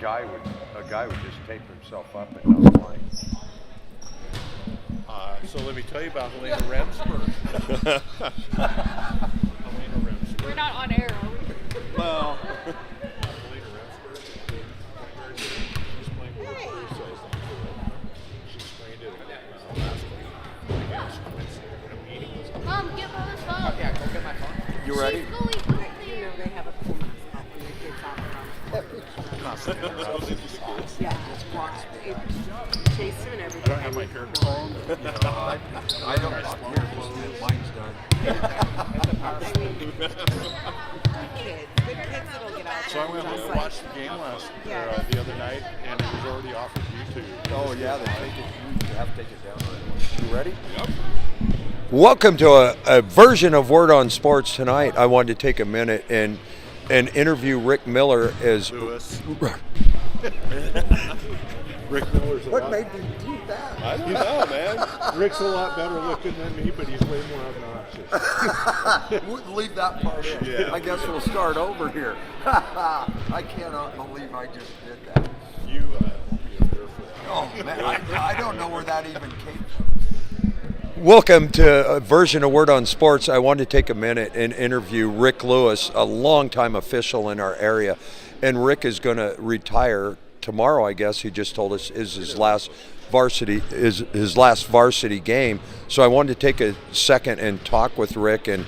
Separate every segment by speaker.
Speaker 1: guy would just tape himself up and not flying.
Speaker 2: So let me tell you about Helena Remsburg. Helena Remsburg.
Speaker 3: We're not on air, are we?
Speaker 2: Well, Helena Remsburg. She's playing with a Bruce, I think. She sprained it last week. I guess Wednesday when a meeting was on.
Speaker 3: Mom, get Mother's phone.
Speaker 4: Yeah, go get my phone.
Speaker 1: You ready?
Speaker 3: She's fully
Speaker 5: You know, they have a pool house out when the kids out there. Yeah, it's walks. It chased him and
Speaker 2: I
Speaker 5: everything.
Speaker 2: don't have my hair combed.
Speaker 1: I don't. Mine's done.
Speaker 5: Kids, good kids that'll get out.
Speaker 2: So I went home and watched the game the other night, and it was already off of YouTube.
Speaker 1: Oh yeah, they take it. You have to take it down. You ready? Yep. Welcome to a version of Word on Sports tonight. I wanted to take a minute and interview Rick Miller as.
Speaker 2: Lewis. Rick Miller's a lot.
Speaker 1: Made you do that?
Speaker 2: I don't know, man. Rick's a lot better looking than me, but he's way more obnoxious.
Speaker 1: We'll leave that part in.
Speaker 2: Yeah.
Speaker 1: I guess we'll start over here. I cannot believe I just did that.
Speaker 2: You be a barefoot.
Speaker 1: Oh man, I don't know where that even came from. Welcome to a version of Word on Sports. I wanted to take a minute and interview Rick Lewis, a longtime official in our area. And Rick is going to retire tomorrow, I guess. He just told us is his last varsity game. So I wanted to take a second and talk with Rick and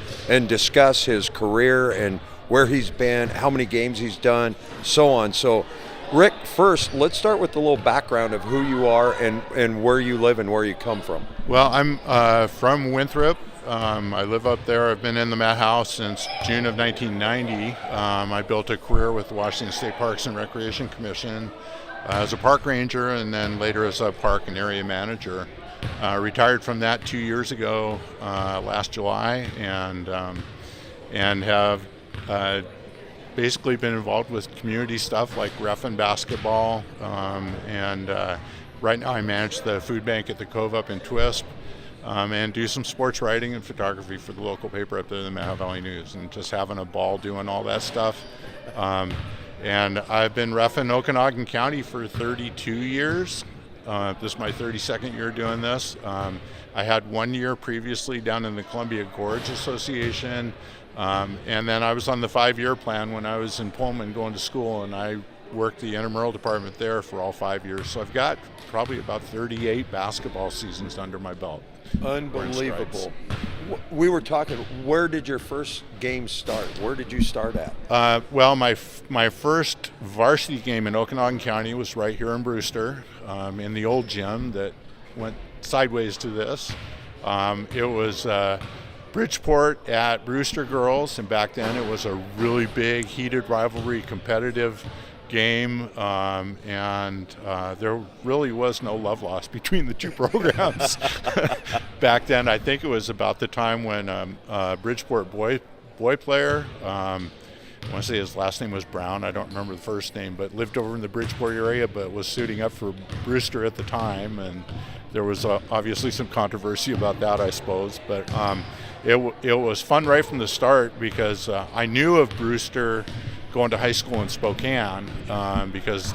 Speaker 1: discuss his career and where he's been, how many games he's done, so on. So Rick, first, let's start with a little background of who you are and where you live and where you come from.
Speaker 2: Well, I'm from Winthrop. I live up there. I've been in the Met House since June of 1990. I built a career with the Washington State Parks and Recreation Commission as a park ranger and then later as a park and area manager. Retired from that 2 years ago, last July, and have basically been involved with community stuff like ref and basketball. Right now I manage the food bank at the Cove up in Twisp. And do some sports writing and photography for the local paper up there, the Mohawk Valley News, and just having a ball doing all that stuff. And I've been reffing Okanagan County for 32 years. This is my 32nd year doing this. I had 1 year previously down in the Columbia Gorge Association, and then I was on the 5-year plan when I was in Pullman going to school, and I worked the intramural department there for all 5 years. So I've got probably about 38 basketball seasons under my belt.
Speaker 1: Unbelievable. We were talking, where did your first game start? Where did you start at?
Speaker 2: Well, my first varsity game in Okanagan County was right here in Brewster, in the old gym that went sideways to this. It was Bridgeport at Brewster Girls, and back then it was a really big, heated rivalry, competitive game, and there really was no love lost between the two programs. Back then, I think it was about the time when Bridgeport boy player, I want to say his last name was Brown, I don't remember the first name, but lived over in the Bridgeport area but was suiting up for Brewster at the time, and there was obviously some controversy about that, I suppose, but it was fun right from the start because I knew of Brewster going to high school in Spokane, because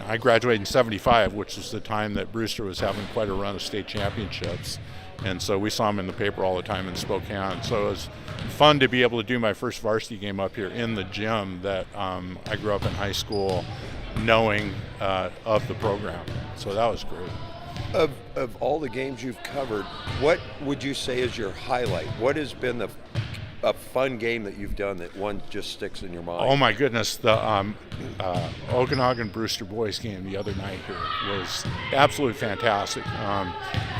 Speaker 2: I graduated in 75, which was the time that Brewster was having quite a run of state championships. And so we saw him in the paper all the time in Spokane. So it was fun to be able to do my first varsity game up here in the gym that I grew up in high school knowing of the program. So that was great.
Speaker 1: Of all the games you've covered, what would you say is your highlight? What has been a fun game that you've done that one just sticks in your mind?
Speaker 2: Oh my goodness, the Okanagan Brewster boys game the other night here was absolutely fantastic.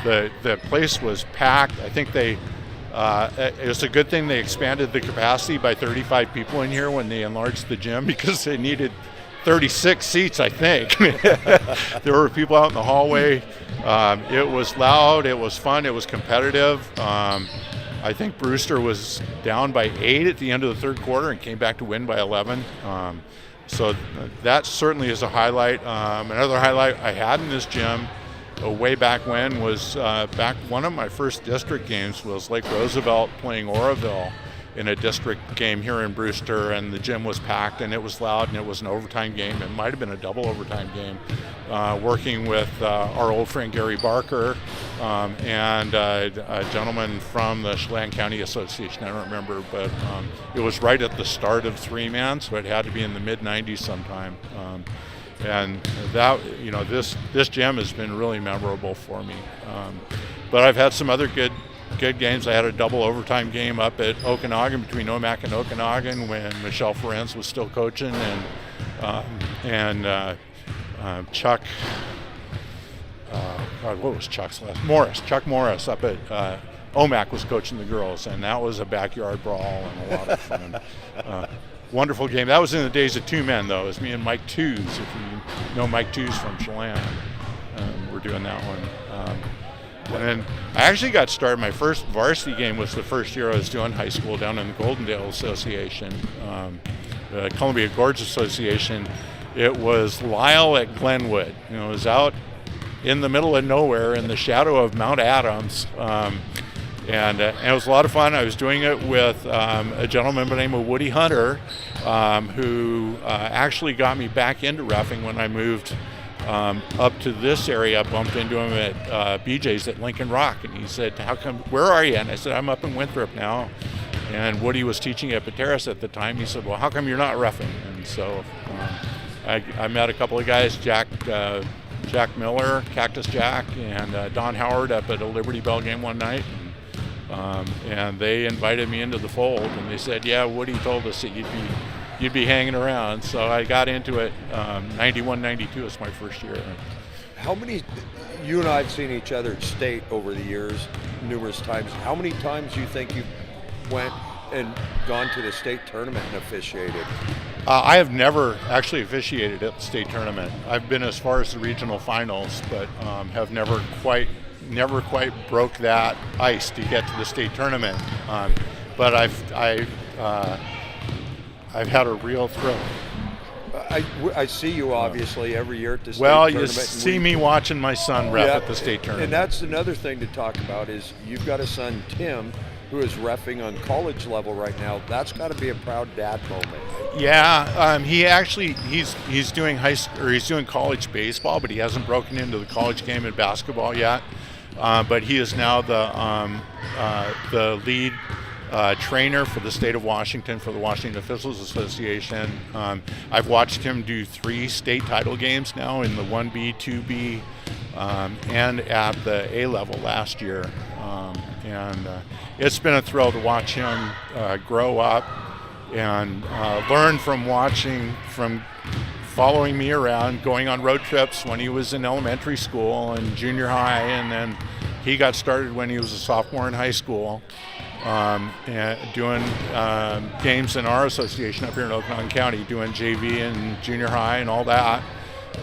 Speaker 2: The place was packed. I think it was a good thing they expanded the capacity by 35 people in here when they enlarged the gym because they needed 36 seats, I think. There were people out in the hallway. It was loud, it was fun, it was competitive. I think Brewster was down by 8 at the end of the third quarter and came back to win by 11. So that certainly is a highlight. Another highlight I had in this gym way back when was back one of my first district games was Lake Roosevelt playing Oroville. in a district game here in Brewster, and the gym was packed and it was loud and it was an overtime game. It might have been a double overtime game. Working with our old friend Gary Barker and a gentleman from the Chelan County Association, I don't remember, but it was right at the start of three-man, so it had to be in the mid-90s sometime. And that, this gym has been really memorable for me. But I've had some other good games. I had a double overtime game up at Okanagan between Omak and Okanagan when Michelle Ferenz was still coaching, and Chuck, what was Chuck's last? Morris. Chuck Morris up at Omak was coaching the girls, and that was a backyard brawl and a lot of fun. Wonderful game. That was in the days of two men, though. It was me and Mike Tews, if you know Mike Tews from Chelan. We're doing that one. And then I actually got started. My first varsity game was the first year I was doing high school down in the Goldendale Association, the Columbia Gorge Association. It was Lyle at Glenwood. It was out in the middle of nowhere in the shadow of Mount Adams. And it was a lot of fun. I was doing it with a gentleman by the name of Woody Hunter, who actually got me back into reffing when I moved up to this area. I bumped into him at BJ's at Lincoln Rock, and he said, where are you? And I said, I'm up in Winthrop now. And Woody was teaching at Pateros at the time. He said, well, how come you're not reffing? And so I met a couple of guys, Jack Miller, Cactus Jack, and Don Howard up at a Liberty Bell game one night. And they invited me into the fold, and they said, yeah, Woody told us that you'd be hanging around. So I got into it. 91, 92 was my first year.
Speaker 1: How many, you and I have seen each other at state over the years numerous times. How many times do you think you went and gone to the state tournament and officiated?
Speaker 2: I have never actually officiated at the state tournament. I've been as far as the regional finals, but have never quite broke that ice to get to the state tournament. But I've had a real thrill.
Speaker 1: I see you obviously every year at the state
Speaker 2: tournament.
Speaker 1: Well,
Speaker 2: you see me watching my son ref at the state tournament.
Speaker 1: And that's another thing to talk about is you've got a son, Tim, who is reffing on college level right now. That's got to be a proud dad moment.
Speaker 2: Yeah, he's doing he's doing college baseball, but he hasn't broken into the college game in basketball yet. But he is now the lead trainer for the state of Washington for the Washington Officials Association. I've watched him do 3 state title games now in the 1B, 2B, and at the A level last year. And it's been a thrill to watch him grow up and learn from following me around, going on road trips when he was in elementary school and junior high, and then he got started when he was a sophomore in high school, and doing games in our association up here in Okanagan County, doing JV and junior high and all that.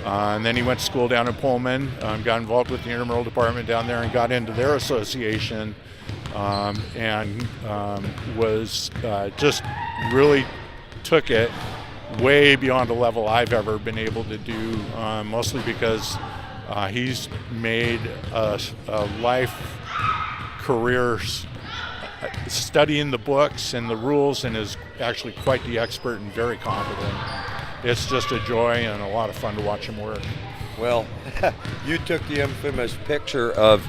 Speaker 2: And then he went to school down in Pullman, got involved with the intramural department down there and got into their association, and was just really took it way beyond a level I've ever been able to do, mostly because he's made a life career studying the books and the rules, and is actually quite the expert and very competent. It's just a joy and a lot of fun to watch him work.
Speaker 1: Well, you took the infamous picture of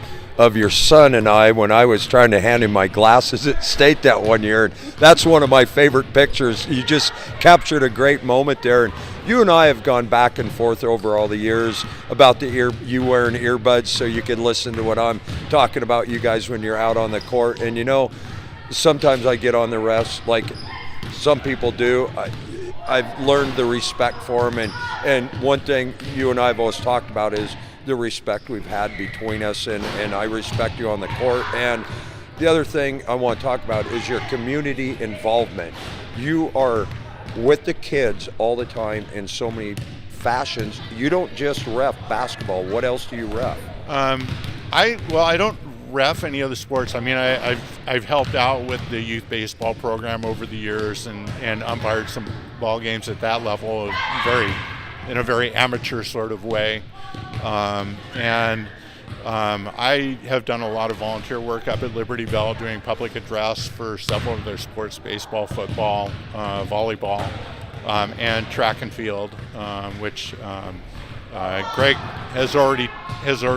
Speaker 1: your son and I when I was trying to hand him my glasses at state that one year. And that's one of my favorite pictures. You just captured a great moment there. And you and I have gone back and forth over all the years about you wearing earbuds so you can listen to what I'm talking about, you guys, when you're out on the court. And sometimes I get on the refs like some people do. I've learned the respect for them, and one thing you and I have always talked about is the respect we've had between us, and I respect you on the court. And the other thing I want to talk about is your community involvement. You are with the kids all the time in so many fashions. You don't just ref basketball. What else do you ref?
Speaker 2: I don't ref any other sports. I mean, I've helped out with the youth baseball program over the years and umpired some ball games at that level, in a very amateur sort of way. And I have done a lot of volunteer work up at Liberty Bell doing public address for several of their sports, baseball, football, volleyball, and track and field, which Greg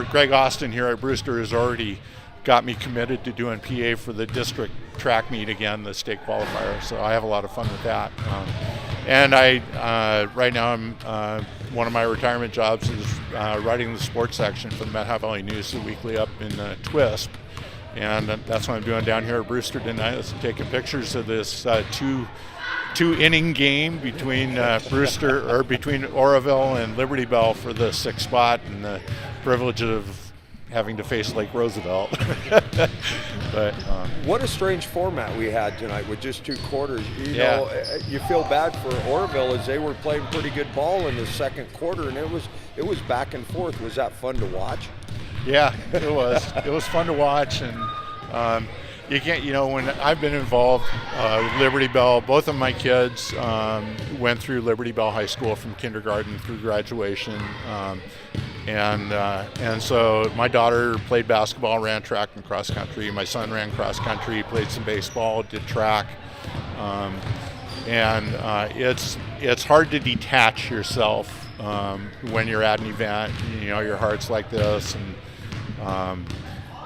Speaker 2: Greg Austin here at Brewster has already got me committed to doing PA for the district track meet again, the state qualifier. So I have a lot of fun with that. And right now one of my retirement jobs is writing the sports section for the Methow Valley News, the weekly up in Twisp. And that's what I'm doing down here at Brewster tonight. Let's taking pictures of this two inning game between between Oroville and Liberty Bell for the 6th spot, and the privilege of having to face Lake Roosevelt. But
Speaker 1: what a strange format we had tonight with just 2 quarters. You know, you feel bad for Oroville as they were playing pretty good ball in the second quarter, and it was back and forth. Was that fun to watch?
Speaker 2: Yeah, it was. It was fun to watch, and you can't, when I've been involved with Liberty Bell, both of my kids went through Liberty Bell High School from kindergarten through graduation. And so my daughter played basketball, ran track and cross country. My son ran cross country, played some baseball, did track. It's hard to detach yourself when you're at an event. Your heart's like this, and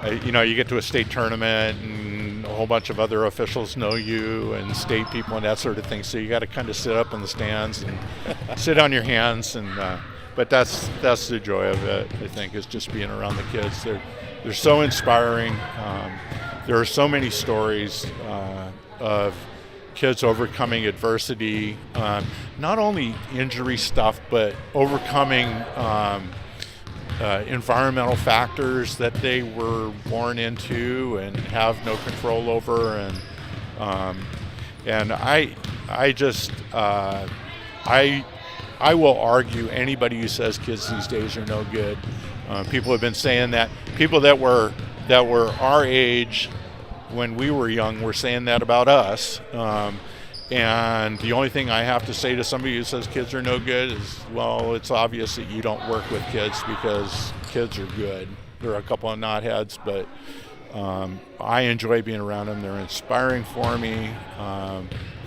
Speaker 2: you get to a state tournament and a whole bunch of other officials know you and state people and that sort of thing. So you got to kind of sit up in the stands and sit on your hands. But that's the joy of it, I think, is just being around the kids. They're so inspiring. There are so many stories of kids overcoming adversity, not only injury stuff, but overcoming environmental factors that they were born into and have no control over. And I will argue anybody who says kids these days are no good. People have been saying that. People that were our age when we were young were saying that about us. And the only thing I have to say to somebody who says kids are no good is, well, it's obvious that you don't work with kids, because kids are good. There are a couple of knotheads, but I enjoy being around them. They're inspiring for me.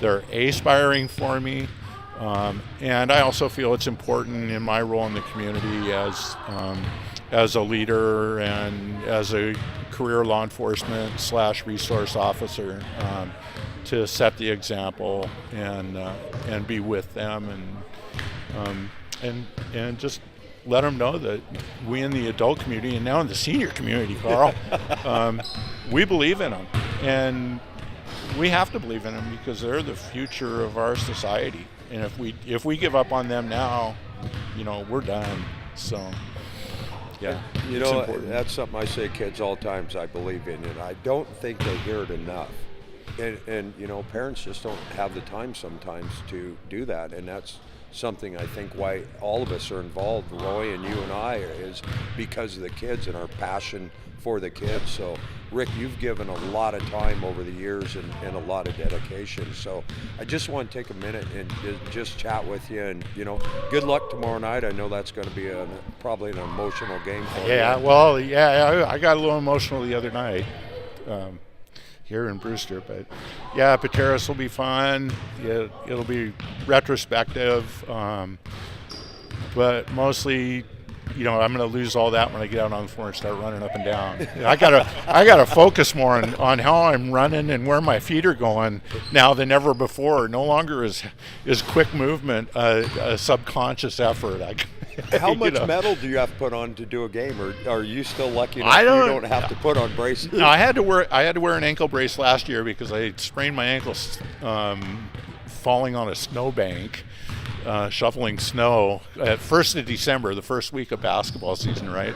Speaker 2: They're aspiring for me. And I also feel it's important in my role in the community as a leader and as a career law enforcement / resource officer, to set the example and be with them and just let them know that we in the adult community and now in the senior community, Carl, we believe in them, and we have to believe in them because they're the future of our society. And if we give up on them now, we're done. So, yeah.
Speaker 1: That's something I say to kids all the times I believe in, and I don't think they hear it enough. And parents just don't have the time sometimes to do that, and that's something I think why all of us are involved, Roy and you and I, is because of the kids and our passion for the kids. So Rick, you've given a lot of time over the years and a lot of dedication. So I just want to take a minute and just chat with you, and good luck tomorrow night. I know that's going to be probably an emotional game for you.
Speaker 2: I got a little emotional the other night here in Brewster, but yeah, Pateros will be fun. It'll be retrospective, but mostly, I'm going to lose all that when I get out on the floor and start running up and down. I gotta focus more on how I'm running and where my feet are going now than ever before. No longer is quick movement a subconscious effort.
Speaker 1: How much metal do you have to put on to do a game, or are you still lucky enough you don't have to put on braces?
Speaker 2: No, I had to wear an ankle brace last year because I sprained my ankles falling on a snowbank. Shoveling snow at 1st of December, the first week of basketball season, right?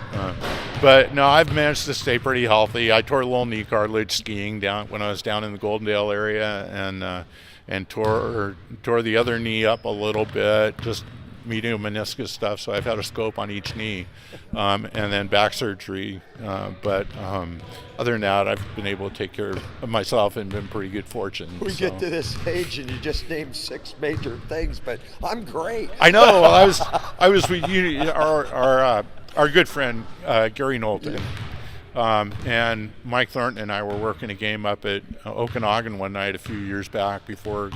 Speaker 2: But no, I've managed to stay pretty healthy. I tore a little knee cartilage skiing down when I was down in the Goldendale area, and tore the other knee up a little bit, just medial meniscus stuff. So I've had a scope on each knee, and then back surgery. But other than that, I've been able to take care of myself and been pretty good fortune.
Speaker 1: We get to this age and you just named 6 major things, but I'm great.
Speaker 2: I know. Well, I was with you. our good friend Gary Knowlton. And Mike Thornton and I were working a game up at Okanagan one night a few years back before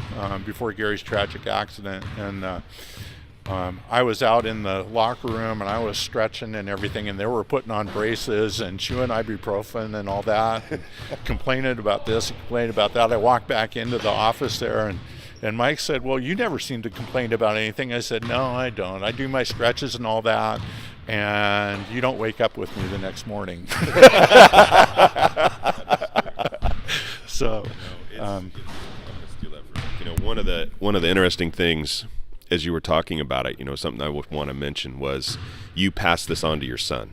Speaker 2: Gary's tragic accident, and I was out in the locker room and I was stretching and everything, and they were putting on braces and chewing ibuprofen and all that, and complaining about this and complaining about that. I walked back into the office there, and Mike said, "Well, you never seem to complain about anything." I said, "No, I don't. I do my stretches and all that, and you don't wake up with me the next morning." So,
Speaker 4: one of the interesting things as you were talking about it, something I would want to mention was you passed this on to your son,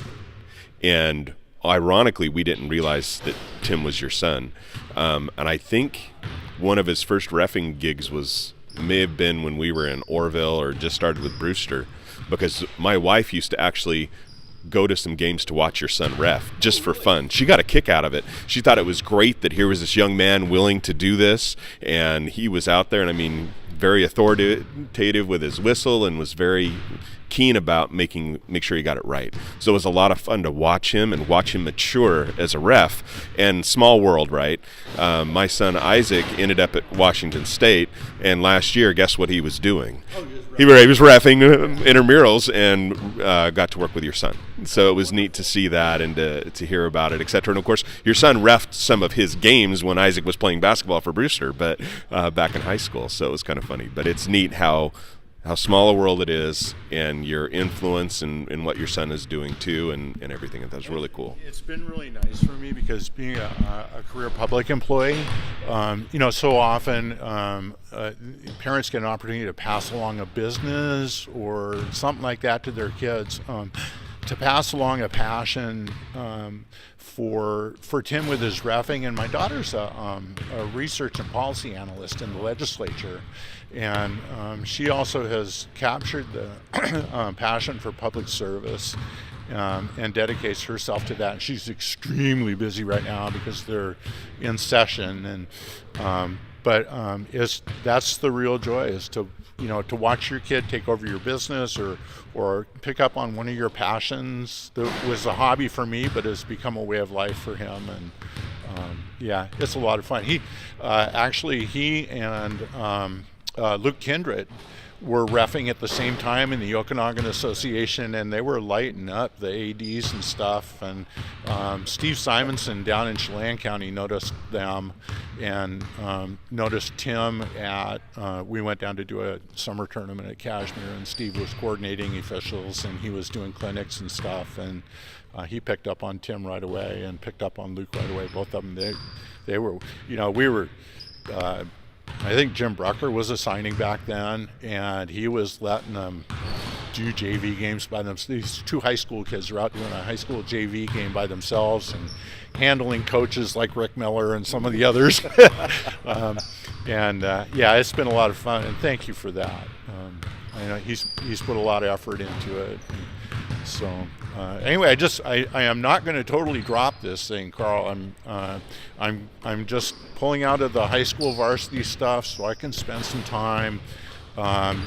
Speaker 4: and ironically, we didn't realize that Tim was your son, and I think one of his first reffing gigs may have been when we were in Orville or just started with Brewster, because my wife used to actually go to some games to watch your son ref just for fun. She got a kick out of it. She thought it was great that here was this young man willing to do this, and he was out there, and I mean, very authoritative with his whistle and was very keen about make sure he got it right. So it was a lot of fun to watch him and watch him mature as a ref. And small world, right? My son Isaac ended up at Washington State, and last year, guess what he was doing? He was reffing intramurals and got to work with your son. So it was neat to see that and to hear about it, etc. And of course, your son reffed some of his games when Isaac was playing basketball for Brewster, but back in high school. So it was kind of funny. But it's neat how small a world it is, and your influence and what your son is doing too, and everything. And that's really cool.
Speaker 2: It's been really nice for me because being a career public employee, so often parents get an opportunity to pass along a business or something like that to their kids. To pass along a passion for Tim with his reffing, and my daughter's a research and policy analyst in the legislature, and she also has captured the passion for public service and dedicates herself to that. And she's extremely busy right now because they're in session, and that's the real joy, is to watch your kid take over your business or pick up on one of your passions that was a hobby for me but has become a way of life for him. And it's a lot of fun. He and Luke Kindred were reffing at the same time in the Okanagan Association, and they were lighting up the ADs and stuff. And Steve Simonson down in Chelan County noticed them and noticed Tim we went down to do a summer tournament at Cashmere, and Steve was coordinating officials and he was doing clinics and stuff, and he picked up on Tim right away and picked up on Luke right away. Both of them, they were, we were, I think Jim Brucker was assigning back then, and he was letting them do JV games by themselves. These two high school kids are out doing a high school JV game by themselves and handling coaches like Rick Miller and some of the others. It's been a lot of fun, and thank you for that. I know he's put a lot of effort into it. So anyway, I am not going to totally drop this thing, Carl. I'm just pulling out of the high school varsity stuff so I can spend some time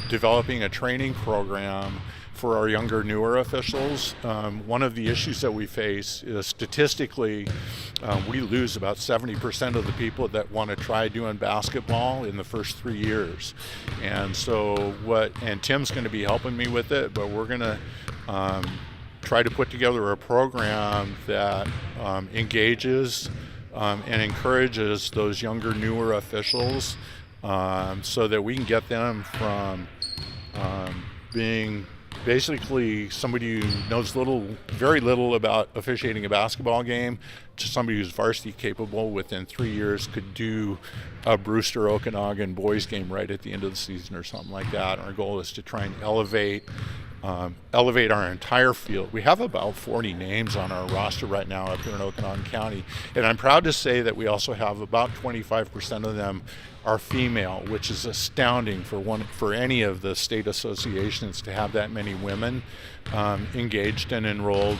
Speaker 2: developing a training program for our younger, newer officials. One of the issues that we face is statistically we lose about 70% of the people that want to try doing basketball in the first 3 years. And so Tim's going to be helping me with it, but we're going to try to put together a program that engages and encourages those younger, newer officials so that we can get them from being basically somebody who knows very little about officiating a basketball game to somebody who's varsity capable within 3 years, could do a Brewster Okanagan boys game right at the end of the season or something like that. Our goal is to try and elevate our entire field. We have about 40 names on our roster right now up here in Okanagan County, and I'm proud to say that we also have about 25% of them are female, which is astounding for any of the state associations to have that many women engaged and enrolled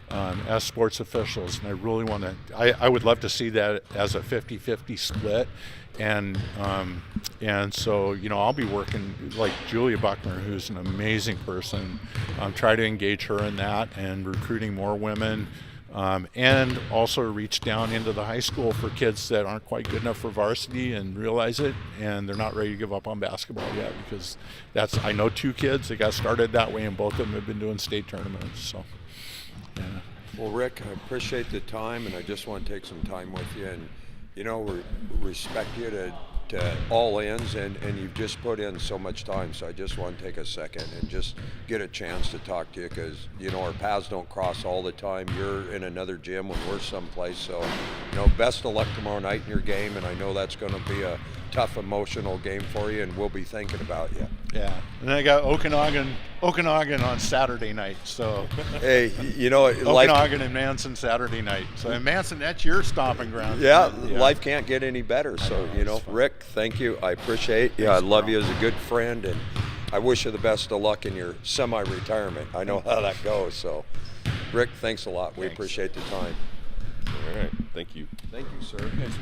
Speaker 2: as sports officials, and I really want to. I would love to see that as a 50-50 split, and so I'll be working like Julia Buckner, who's an amazing person. Try to engage her in that and recruiting more women. And also reach down into the high school for kids that aren't quite good enough for varsity and realize it, and they're not ready to give up on basketball yet, because I know 2 kids that got started that way, and both of them have been doing state tournaments. So, yeah.
Speaker 1: Well, Rick, I appreciate the time, and I just want to take some time with you, and we respect you to all ends, and you've just put in so much time, so I just want to take a second and just get a chance to talk to you, because our paths don't cross all the time. You're in another gym when we're someplace, so best of luck tomorrow night in your game, and I know that's going to be a tough emotional game for you, and we'll be thinking about you.
Speaker 2: Yeah, and then I got Okanagan on Saturday night. So
Speaker 1: hey,
Speaker 2: Okanagan and Manson Saturday night. So and Manson, that's your stomping ground.
Speaker 1: Yeah, life can't get any better. So Rick, thank you. I appreciate you. I love you as a good friend, and I wish you the best of luck in your semi-retirement. I know how that goes. So, Rick, thanks a lot. We appreciate the time.
Speaker 4: All right. Thank you.
Speaker 1: Thank you, sir.